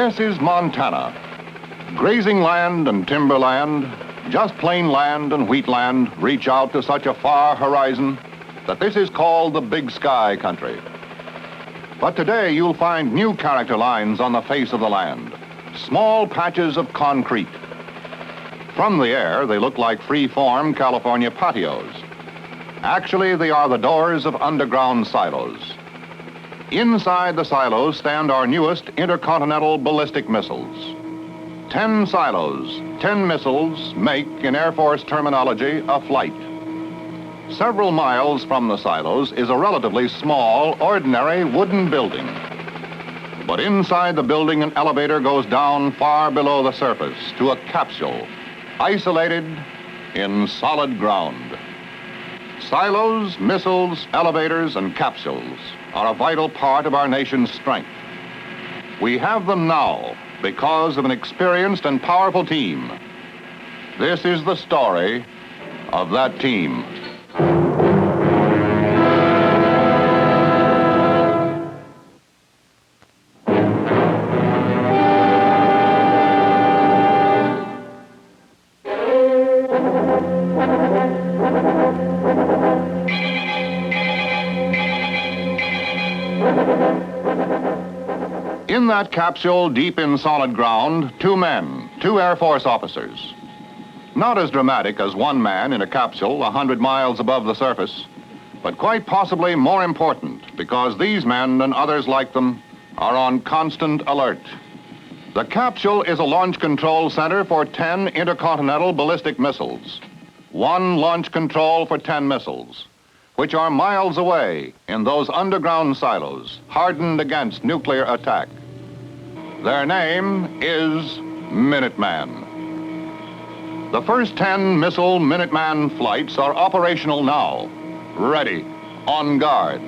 This is Montana. Grazing land and timberland, just plain land and wheatland reach out to such a far horizon that this is called the Big Sky country. But today you'll find new character lines on the face of the land, small patches of concrete. From the air, they look like free-form California patios. Actually, they are the doors of underground silos. Inside the silos stand our newest intercontinental ballistic missiles. 10 silos, 10 missiles make, in Air Force terminology, a flight. Several miles from the silos is a relatively small, ordinary wooden building. But inside the building, an elevator goes down far below the surface to a capsule, isolated in solid ground. Silos, missiles, elevators, and capsules are a vital part of our nation's strength. We have them now because of an experienced and powerful team. This is the story of that team. In that capsule, deep in solid ground, 2 men, 2 Air Force officers. Not as dramatic as 1 man in a capsule 100 miles above the surface, but quite possibly more important because these men and others like them are on constant alert. The capsule is a launch control center for 10 intercontinental ballistic missiles. 1 launch control for 10 missiles, which are miles away in those underground silos, hardened against nuclear attack. Their name is Minuteman. The first 10 missile Minuteman flights are operational now, ready, on guard.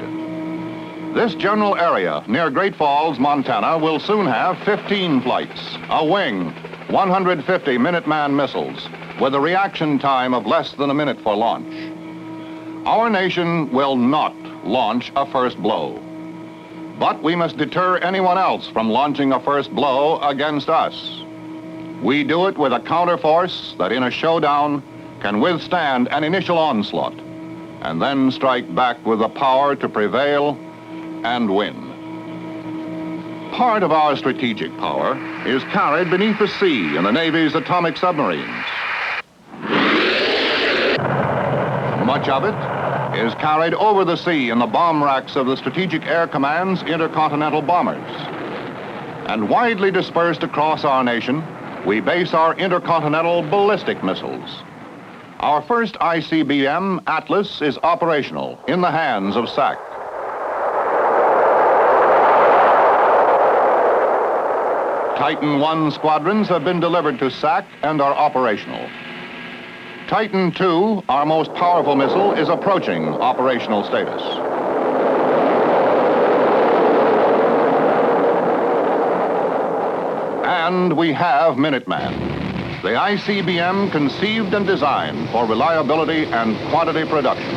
This general area near Great Falls, Montana, will soon have 15 flights, a wing, 150 Minuteman missiles, with a reaction time of less than a minute for launch. Our nation will not launch a first blow, but we must deter anyone else from launching a first blow against us. We do it with a counterforce that in a showdown can withstand an initial onslaught and then strike back with the power to prevail and win. Part of our strategic power is carried beneath the sea in the Navy's atomic submarines. Much of it is carried over the sea in the bomb racks of the Strategic Air Command's intercontinental bombers. And widely dispersed across our nation, we base our intercontinental ballistic missiles. Our first ICBM, Atlas, is operational in the hands of SAC. Titan I squadrons have been delivered to SAC and are operational. Titan II, our most powerful missile, is approaching operational status. And we have Minuteman, the ICBM conceived and designed for reliability and quantity production.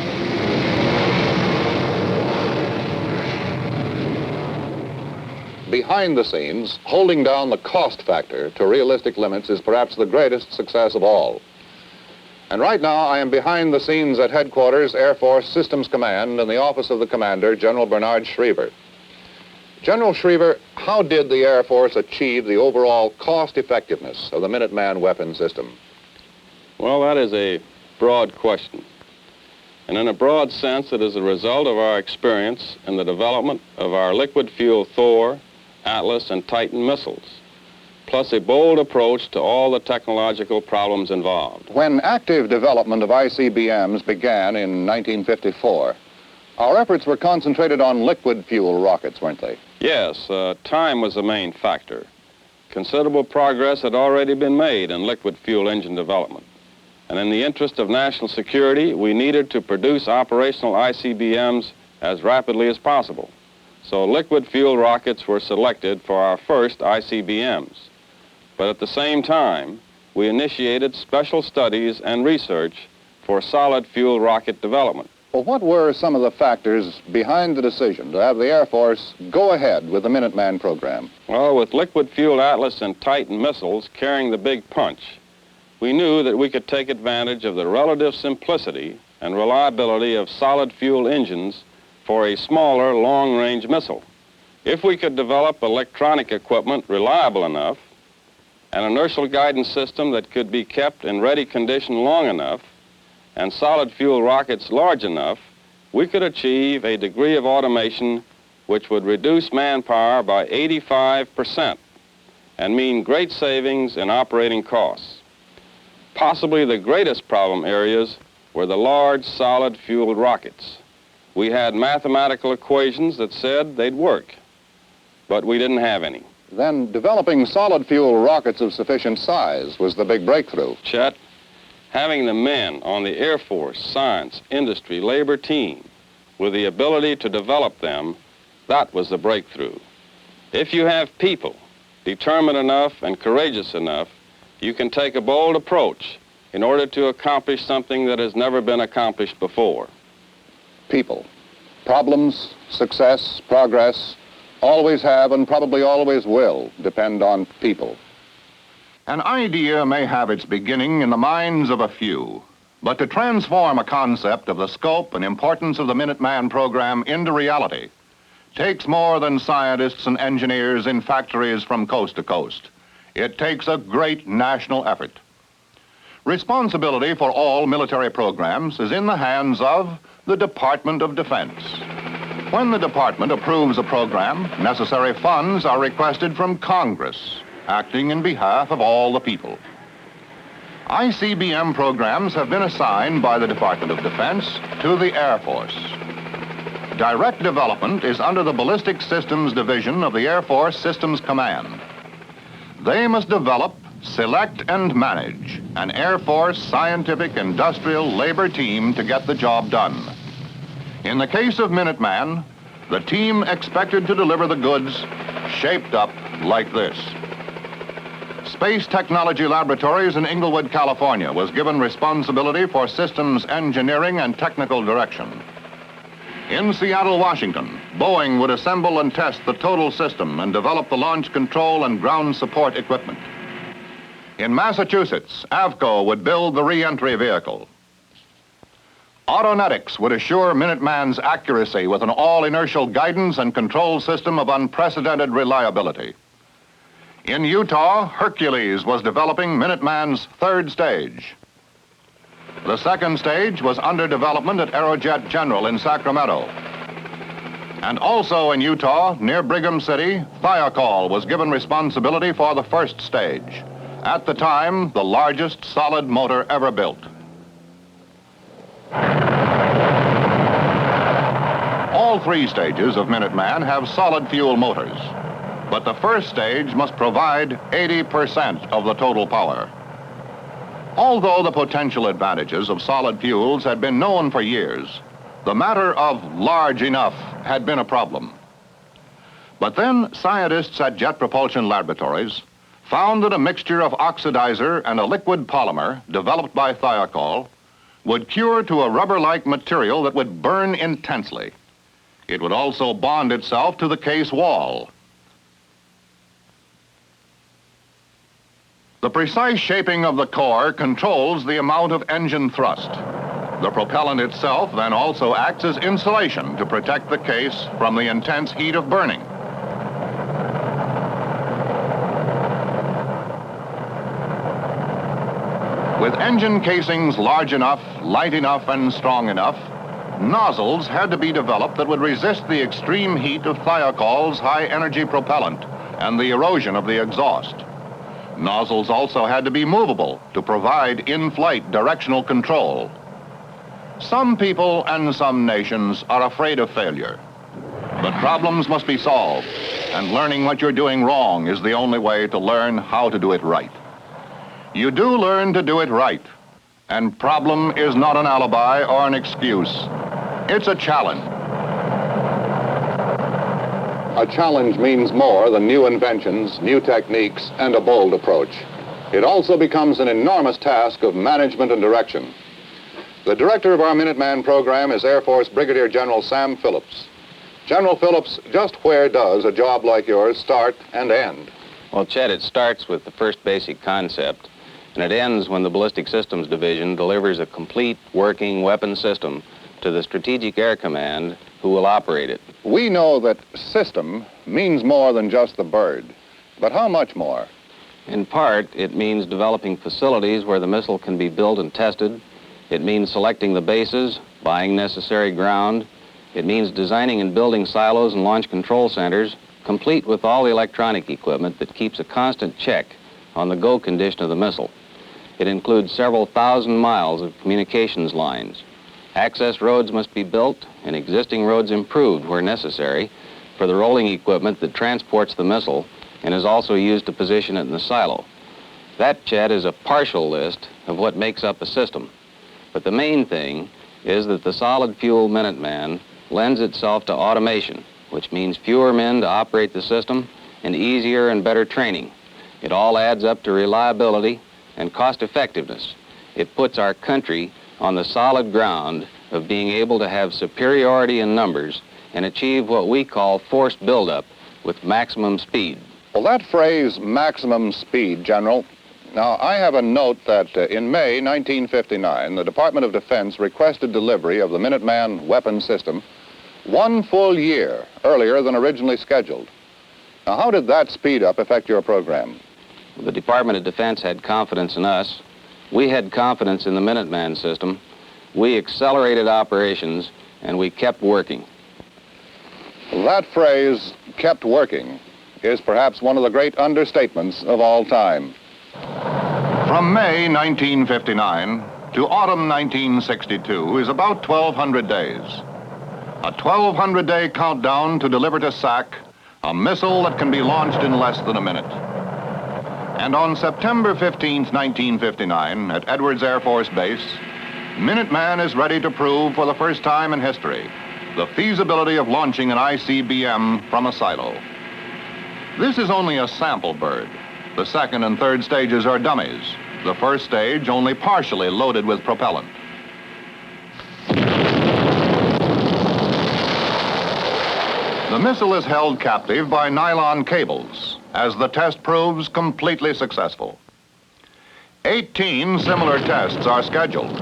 Behind the scenes, holding down the cost factor to realistic limits is perhaps the greatest success of all. And right now, I am behind the scenes at Headquarters, Air Force Systems Command, in the office of the Commander, General Bernard Schriever. General Schriever, how did the Air Force achieve the overall cost effectiveness of the Minuteman weapon system? Well, that is a broad question. And in a broad sense, it is a result of our experience in the development of our liquid fuel Thor, Atlas, and Titan missiles, plus a bold approach to all the technological problems involved. When active development of ICBMs began in 1954, our efforts were concentrated on liquid fuel rockets, weren't they? Yes, time was the main factor. Considerable progress had already been made in liquid fuel engine development. And in the interest of national security, we needed to produce operational ICBMs as rapidly as possible. So liquid fuel rockets were selected for our first ICBMs. But at the same time, we initiated special studies and research for solid fuel rocket development. Well, what were some of the factors behind the decision to have the Air Force go ahead with the Minuteman program? Well, with liquid-fueled Atlas and Titan missiles carrying the big punch, we knew that we could take advantage of the relative simplicity and reliability of solid-fuel engines for a smaller long-range missile. If we could develop electronic equipment reliable enough, an inertial guidance system that could be kept in ready condition long enough, and solid-fuel rockets large enough, we could achieve a degree of automation which would reduce manpower by 85% and mean great savings in operating costs. Possibly the greatest problem areas were the large solid-fueled rockets. We had mathematical equations that said they'd work, but we didn't have any. Then developing solid-fuel rockets of sufficient size was the big breakthrough. Chet, having the men on the Air Force, science, industry, labor team with the ability to develop them, that was the breakthrough. If you have people determined enough and courageous enough, you can take a bold approach in order to accomplish something that has never been accomplished before. People. Problems, success, progress, always have and probably always will depend on people. An idea may have its beginning in the minds of a few, but to transform a concept of the scope and importance of the Minuteman program into reality takes more than scientists and engineers in factories from coast to coast. It takes a great national effort. Responsibility for all military programs is in the hands of the Department of Defense. When the department approves a program, necessary funds are requested from Congress, acting in behalf of all the people. ICBM programs have been assigned by the Department of Defense to the Air Force. Direct development is under the Ballistic Systems Division of the Air Force Systems Command. They must develop, select, and manage an Air Force scientific industrial labor team to get the job done. In the case of Minuteman, the team expected to deliver the goods shaped up like this. Space Technology Laboratories in Inglewood, California was given responsibility for systems engineering and technical direction. In Seattle, Washington, Boeing would assemble and test the total system and develop the launch control and ground support equipment. In Massachusetts, Avco would build the re-entry vehicle. Autonetics would assure Minuteman's accuracy with an all-inertial guidance and control system of unprecedented reliability. In Utah, Hercules was developing Minuteman's third stage. The second stage was under development at Aerojet General in Sacramento. And also in Utah, near Brigham City, Thiokol was given responsibility for the first stage, at the time, the largest solid motor ever built. All three stages of Minuteman have solid fuel motors, but the first stage must provide 80% of the total power. Although the potential advantages of solid fuels had been known for years, the matter of large enough had been a problem. But then scientists at Jet Propulsion Laboratories found that a mixture of oxidizer and a liquid polymer developed by Thiokol would cure to a rubber-like material that would burn intensely. It would also bond itself to the case wall. The precise shaping of the core controls the amount of engine thrust. The propellant itself then also acts as insulation to protect the case from the intense heat of burning. With engine casings large enough, light enough, and strong enough, nozzles had to be developed that would resist the extreme heat of Thiokol's high-energy propellant and the erosion of the exhaust. Nozzles also had to be movable to provide in-flight directional control. Some people and some nations are afraid of failure, but problems must be solved, and learning what you're doing wrong is the only way to learn how to do it right. You do learn to do it right, and problem is not an alibi or an excuse. It's a challenge. A challenge means more than new inventions, new techniques, and a bold approach. It also becomes an enormous task of management and direction. The director of our Minuteman program is Air Force Brigadier General Sam Phillips. General Phillips, just where does a job like yours start and end? Well, Chet, it starts with the first basic concept, and it ends when the Ballistic Systems Division delivers a complete working weapon system to the Strategic Air Command, who will operate it. We know that system means more than just the bird, but how much more? In part, it means developing facilities where the missile can be built and tested. It means selecting the bases, buying necessary ground. It means designing and building silos and launch control centers, complete with all the electronic equipment that keeps a constant check on the go condition of the missile. It includes several thousand miles of communications lines. Access roads must be built and existing roads improved where necessary for the rolling equipment that transports the missile and is also used to position it in the silo. That, Chet, is a partial list of what makes up a system. But the main thing is that the solid fuel Minuteman lends itself to automation, which means fewer men to operate the system and easier and better training. It all adds up to reliability and cost effectiveness. It puts our country on the solid ground of being able to have superiority in numbers and achieve what we call forced buildup with maximum speed. Well, that phrase, maximum speed, General. Now, I have a note that in May 1959, the Department of Defense requested delivery of the Minuteman weapon system 1 full year earlier than originally scheduled. Now, how did that speed up affect your program? The Department of Defense had confidence in us. We had confidence in the Minuteman system. We accelerated operations, and we kept working. That phrase, kept working, is perhaps one of the great understatements of all time. From May 1959 to autumn 1962 is about 1,200 days. A 1,200-day countdown to deliver to SAC a missile that can be launched in less than a minute. And on September 15, 1959, at Edwards Air Force Base, Minuteman is ready to prove for the first time in history the feasibility of launching an ICBM from a silo. This is only a sample bird. The second and third stages are dummies. The first stage only partially loaded with propellant. The missile is held captive by nylon cables, as the test proves completely successful. 18 similar tests are scheduled,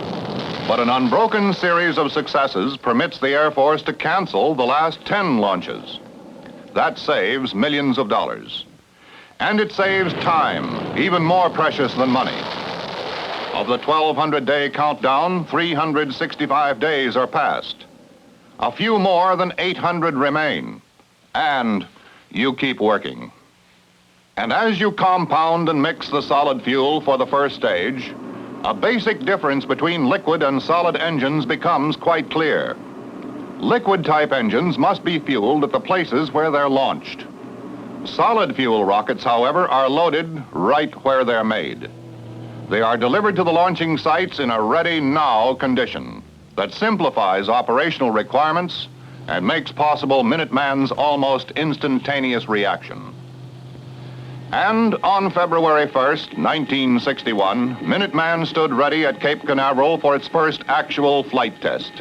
but an unbroken series of successes permits the Air Force to cancel the last 10 launches. That saves millions of dollars. And it saves time, even more precious than money. Of the 1,200-day countdown, 365 days are past. A few more than 800 remain. And you keep working. And as you compound and mix the solid fuel for the first stage, a basic difference between liquid and solid engines becomes quite clear. Liquid-type engines must be fueled at the places where they're launched. Solid fuel rockets, however, are loaded right where they're made. They are delivered to the launching sites in a ready-now condition that simplifies operational requirements and makes possible Minuteman's almost instantaneous reaction. And on February 1st, 1961, Minuteman stood ready at Cape Canaveral for its first actual flight test.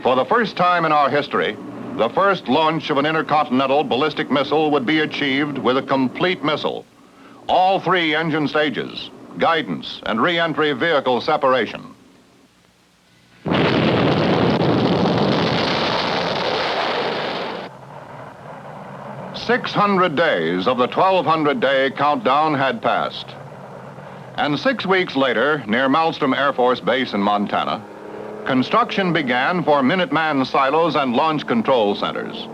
For the first time in our history, the first launch of an intercontinental ballistic missile would be achieved with a complete missile. All 3 engine stages, guidance, and re-entry vehicle separation. "600 days of the 1,200-day countdown had passed. And 6 weeks later, near Malmstrom Air Force Base in Montana, construction began for Minuteman silos and launch control centers.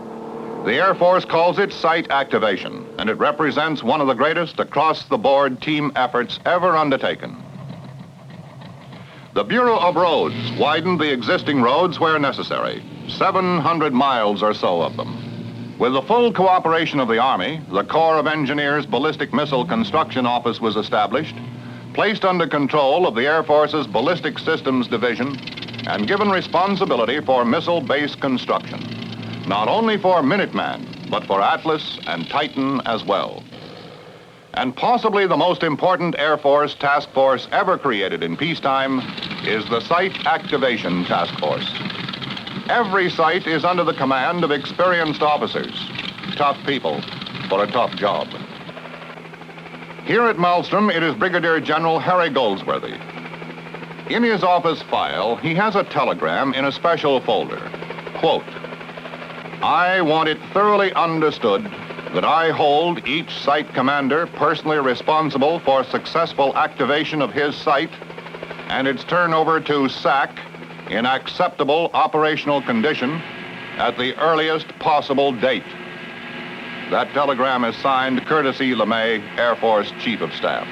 The Air Force calls it site activation, and it represents one of the greatest across-the-board team efforts ever undertaken. The Bureau of Roads widened the existing roads where necessary, 700 miles or so of them. With the full cooperation of the Army, the Corps of Engineers Ballistic Missile Construction Office was established, placed under control of the Air Force's Ballistic Systems Division, and given responsibility for missile base construction, not only for Minuteman, but for Atlas and Titan as well. And possibly the most important Air Force task force ever created in peacetime is the Site Activation Task Force. Every site is under the command of experienced officers, tough people for a tough job. Here at Maelstrom, it is Brigadier General Harry Goldsworthy. In his office file, he has a telegram in a special folder. Quote, "I want it thoroughly understood that I hold each site commander personally responsible for successful activation of his site and its turnover to SAC in acceptable operational condition at the earliest possible date." That telegram is signed Curtis E. LeMay, Air Force Chief of Staff.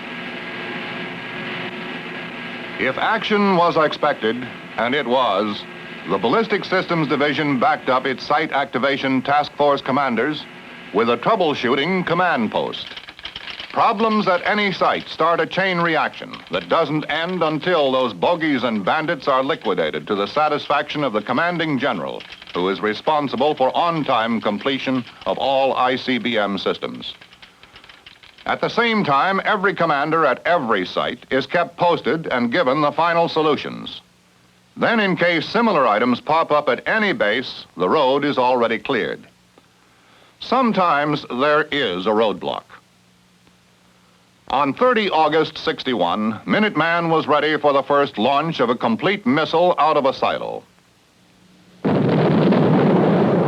If action was expected, and it was, the Ballistic Systems Division backed up its Site Activation Task Force commanders with a troubleshooting command post. Problems at any site start a chain reaction that doesn't end until those bogies and bandits are liquidated to the satisfaction of the commanding general, who is responsible for on-time completion of all ICBM systems. At the same time, every commander at every site is kept posted and given the final solutions. Then, in case similar items pop up at any base, the road is already cleared. Sometimes there is a roadblock. On 30 August 61, Minuteman was ready for the first launch of a complete missile out of a silo.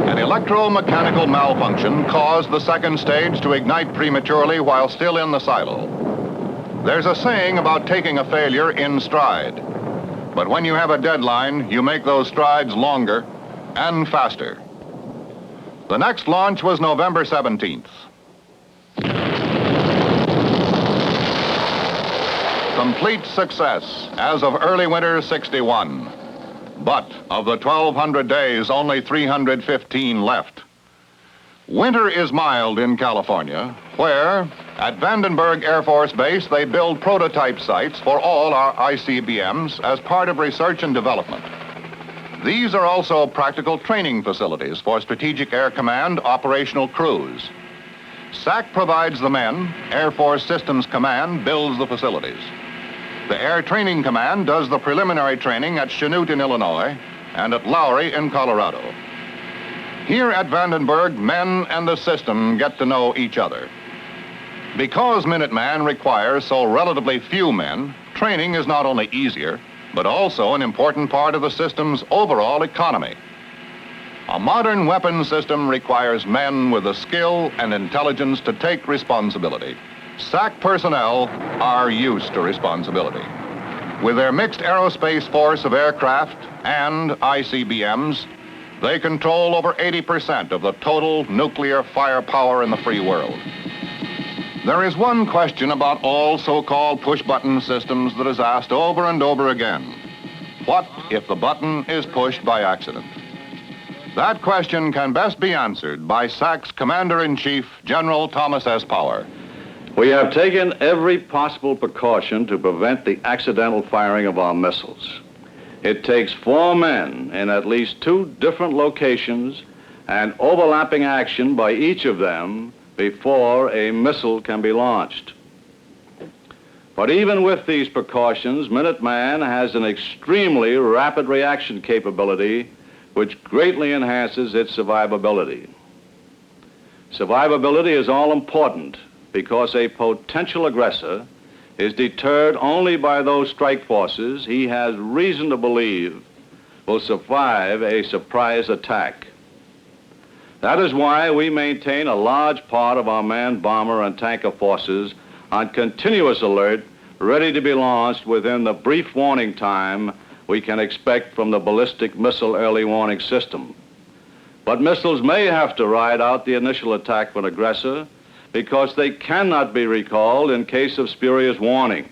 An electromechanical malfunction caused the second stage to ignite prematurely while still in the silo. There's a saying about taking a failure in stride. But when you have a deadline, you make those strides longer and faster. The next launch was November 17th. Complete success as of early winter 61. But of the 1,200 days, only 315 left. Winter is mild in California, where, at Vandenberg Air Force Base, they build prototype sites for all our ICBMs as part of research and development. These are also practical training facilities for Strategic Air Command operational crews. SAC provides the men, Air Force Systems Command builds the facilities. The Air Training Command does the preliminary training at Chanute in Illinois and at Lowry in Colorado. Here at Vandenberg, men and the system get to know each other. Because Minuteman requires so relatively few men, training is not only easier, but also an important part of the system's overall economy. A modern weapons system requires men with the skill and intelligence to take responsibility. SAC personnel are used to responsibility. With their mixed aerospace force of aircraft and ICBMs, they control over 80% of the total nuclear firepower in the free world. There is one question about all so-called push-button systems that is asked over and over again. What if the button is pushed by accident? That question can best be answered by SAC's Commander-in-Chief, General Thomas S. Power. We have taken every possible precaution to prevent the accidental firing of our missiles. It takes 4 men in at least 2 different locations and overlapping action by each of them before a missile can be launched. But even with these precautions, Minuteman has an extremely rapid reaction capability which greatly enhances its survivability. Survivability is all important because a potential aggressor is deterred only by those strike forces he has reason to believe will survive a surprise attack. That is why we maintain a large part of our manned bomber and tanker forces on continuous alert, ready to be launched within the brief warning time we can expect from the ballistic missile early warning system. But missiles may have to ride out the initial attack of an aggressor because they cannot be recalled in case of spurious warning.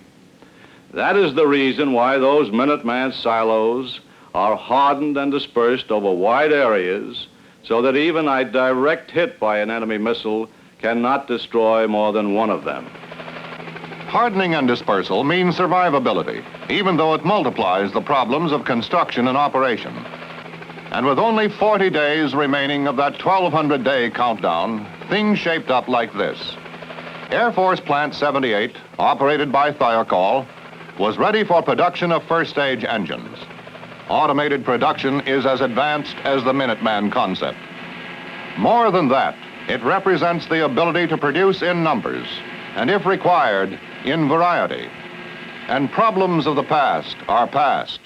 That is the reason why those Minuteman silos are hardened and dispersed over wide areas so that even a direct hit by an enemy missile cannot destroy more than one of them. Hardening and dispersal means survivability, even though it multiplies the problems of construction and operation. And with only 40 days remaining of that 1,200-day countdown, things shaped up like this. Air Force Plant 78, operated by Thiokol, was ready for production of first-stage engines. Automated production is as advanced as the Minuteman concept. More than that, it represents the ability to produce in numbers, and if required, in variety. And problems of the past are past.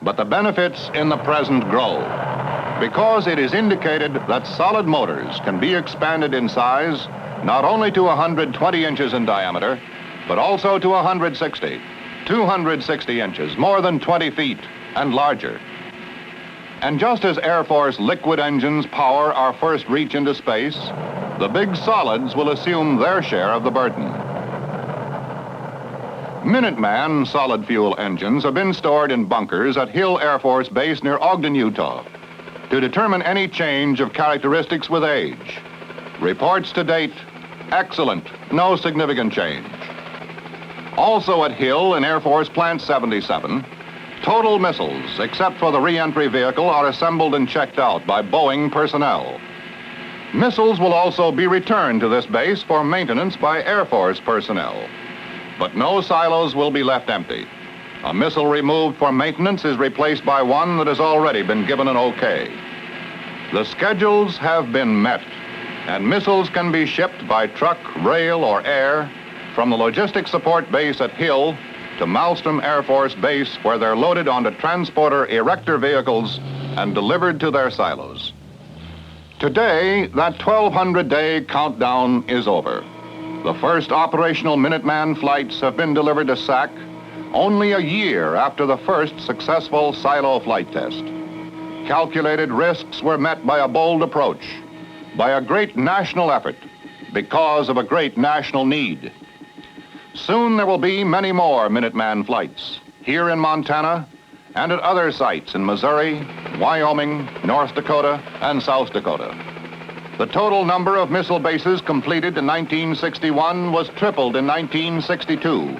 But the benefits in the present grow, because it is indicated that solid motors can be expanded in size not only to 120 inches in diameter, but also to 160, 260 inches, more than 20 feet, and larger. And just as Air Force liquid engines power our first reach into space, the big solids will assume their share of the burden. Minuteman solid fuel engines have been stored in bunkers at Hill Air Force Base near Ogden, Utah, to determine any change of characteristics with age. Reports to date, excellent, no significant change. Also at Hill in Air Force Plant 77, total missiles, except for the re-entry vehicle, are assembled and checked out by Boeing personnel. Missiles will also be returned to this base for maintenance by Air Force personnel. But no silos will be left empty. A missile removed for maintenance is replaced by one that has already been given an okay. The schedules have been met, and missiles can be shipped by truck, rail, or air from the logistics support base at Hill to Malmstrom Air Force Base, where they're loaded onto transporter erector vehicles and delivered to their silos. Today, that 1,200-day countdown is over. The first operational Minuteman flights have been delivered to SAC only a year after the first successful silo flight test. Calculated risks were met by a bold approach, by a great national effort, because of a great national need. Soon there will be many more Minuteman flights, here in Montana and at other sites in Missouri, Wyoming, North Dakota, and South Dakota. The total number of missile bases completed in 1961 was tripled in 1962.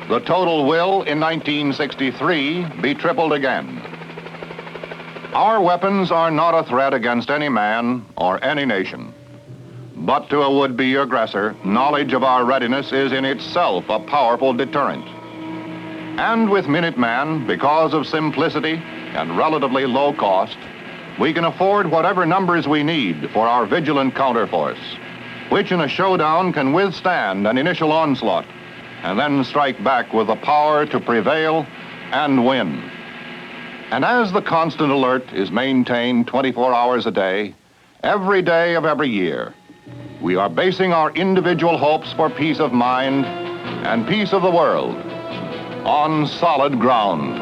The total will, in 1963, be tripled again. Our weapons are not a threat against any man or any nation. But to a would-be aggressor, knowledge of our readiness is in itself a powerful deterrent. And with Minuteman, because of simplicity and relatively low cost, we can afford whatever numbers we need for our vigilant counterforce, which in a showdown can withstand an initial onslaught and then strike back with the power to prevail and win. And as the constant alert is maintained 24 hours a day, every day of every year, we are basing our individual hopes for peace of mind and peace of the world on solid ground.